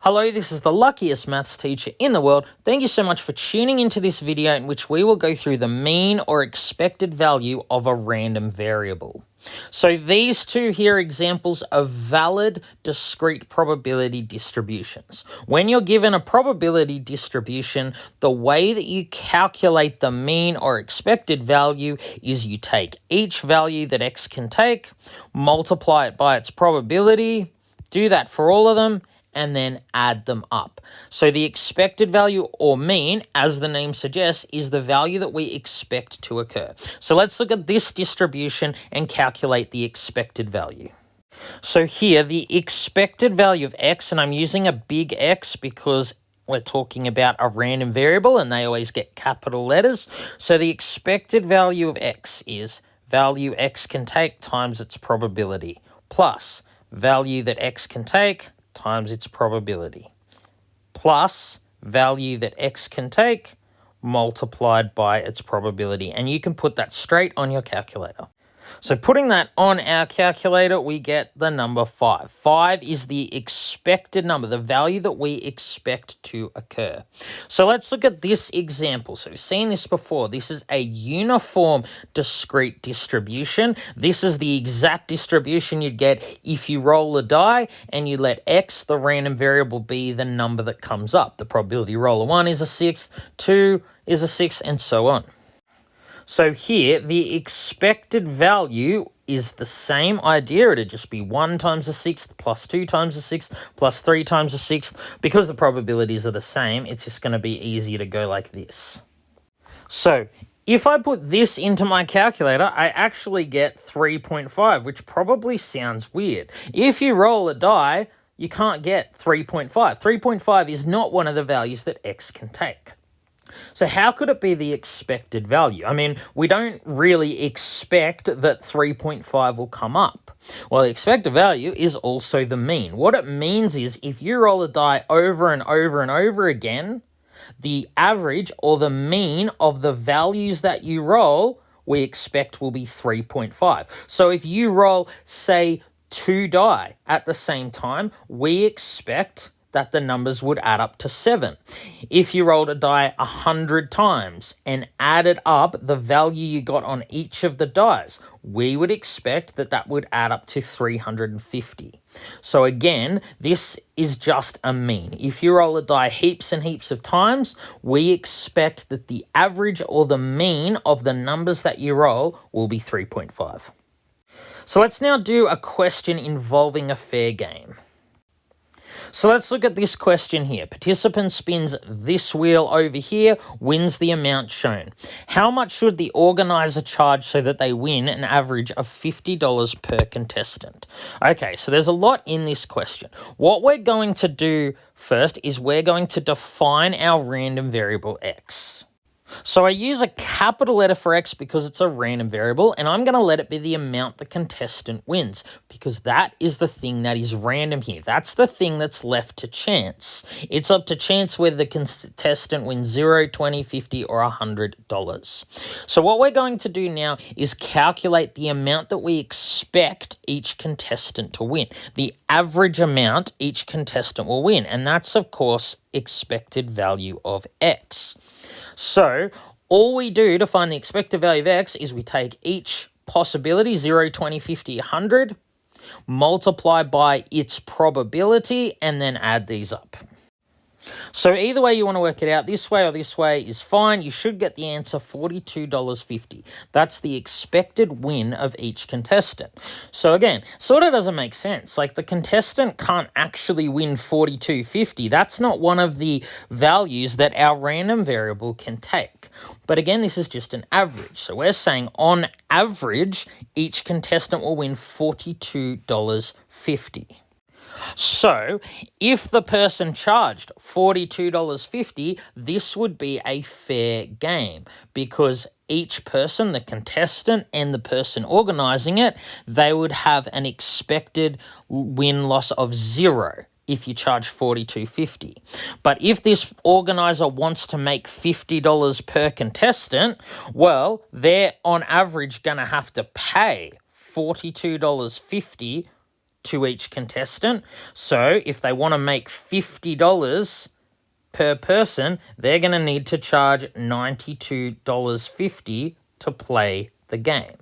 Hello, this is the luckiest maths teacher in the world. Thank you so much for tuning into this video in which we will go through the mean or expected value of a random variable. So these two here examples are valid discrete probability distributions. When you're given a probability distribution, the way that you calculate the mean or expected value is you take each value that x can take, multiply it by its probability, do that for all of them, and then add them up. So the expected value or mean, as the name suggests, is the value that we expect to occur. So let's look at this distribution and calculate the expected value. So here, the expected value of x, and I'm using a big X because we're talking about a random variable and they always get capital letters. So the expected value of x is value x can take times its probability plus value that x can take times its probability, plus value that x can take multiplied by its probability. And you can put that straight on your calculator. So putting that on our calculator, we get the number 5. 5 is the expected number, the value that we expect to occur. So let's look at this example. So we've seen this before. This is a uniform discrete distribution. This is the exact distribution you'd get if you roll a die and you let x, the random variable, be the number that comes up. The probability roller 1 is a 6th, 2 is a 6th, and so on. So here, the expected value is the same idea. It'd just be 1 times the 6th plus 2 times the 6th plus 3 times the 6th. Because the probabilities are the same, it's just going to be easier to go like this. So if I put this into my calculator, I actually get 3.5, which probably sounds weird. If you roll a die, you can't get 3.5. 3.5 is not one of the values that x can take. So how could it be the expected value? I mean, we don't really expect that 3.5 will come up. Well, the expected value is also the mean. What it means is if you roll a die over and over and over again, the average or the mean of the values that you roll, we expect will be 3.5. So if you roll, say, 2 die at the same time, we expect that the numbers would add up to 7. If you rolled a die 100 times and added up the value you got on each of the dies, we would expect that that would add up to 350. So again, this is just a mean. If you roll a die heaps and heaps of times, we expect that the average or the mean of the numbers that you roll will be 3.5. So let's now do a question involving a fair game. So let's look at this question here. Participant spins this wheel over here, wins the amount shown. How much should the organizer charge so that they win an average of $50 per contestant? Okay, so there's a lot in this question. What we're going to do first is we're going to define our random variable x. So I use a capital letter for x because it's a random variable, and I'm going to let it be the amount the contestant wins because that is the thing that is random here. That's the thing that's left to chance. It's up to chance whether the contestant wins 0, 20, 50, or $100. So what we're going to do now is calculate the amount that we expect each contestant to win, the average amount each contestant will win, and that's, of course, expected value of x. So all we do to find the expected value of x is we take each possibility, 0, 20, 50, 100, multiply by its probability, and then add these up. So either way you want to work it out, this way or this way is fine. You should get the answer $42.50. That's the expected win of each contestant. So again, sort of doesn't make sense. Like the contestant can't actually win $42.50. That's not one of the values that our random variable can take. But again, this is just an average. So we're saying on average, each contestant will win $42.50. So if the person charged $42.50, this would be a fair game because each person, the contestant and the person organizing it, they would have an expected win-loss of 0 if you charge $42.50. But if this organizer wants to make $50 per contestant, well, they're on average going to have to pay $42.50 to each contestant. So if they want to make $50 per person, they're going to need to charge $92.50 to play the game.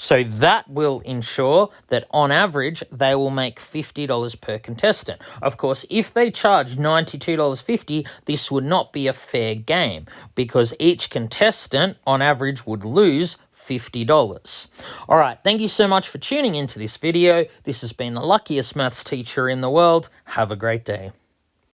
So that will ensure that on average, they will make $50 per contestant. Of course, if they charge $92.50, this would not be a fair game because each contestant on average would lose $50. All right, thank you so much for tuning into this video. This has been the luckiest maths teacher in the world. Have a great day.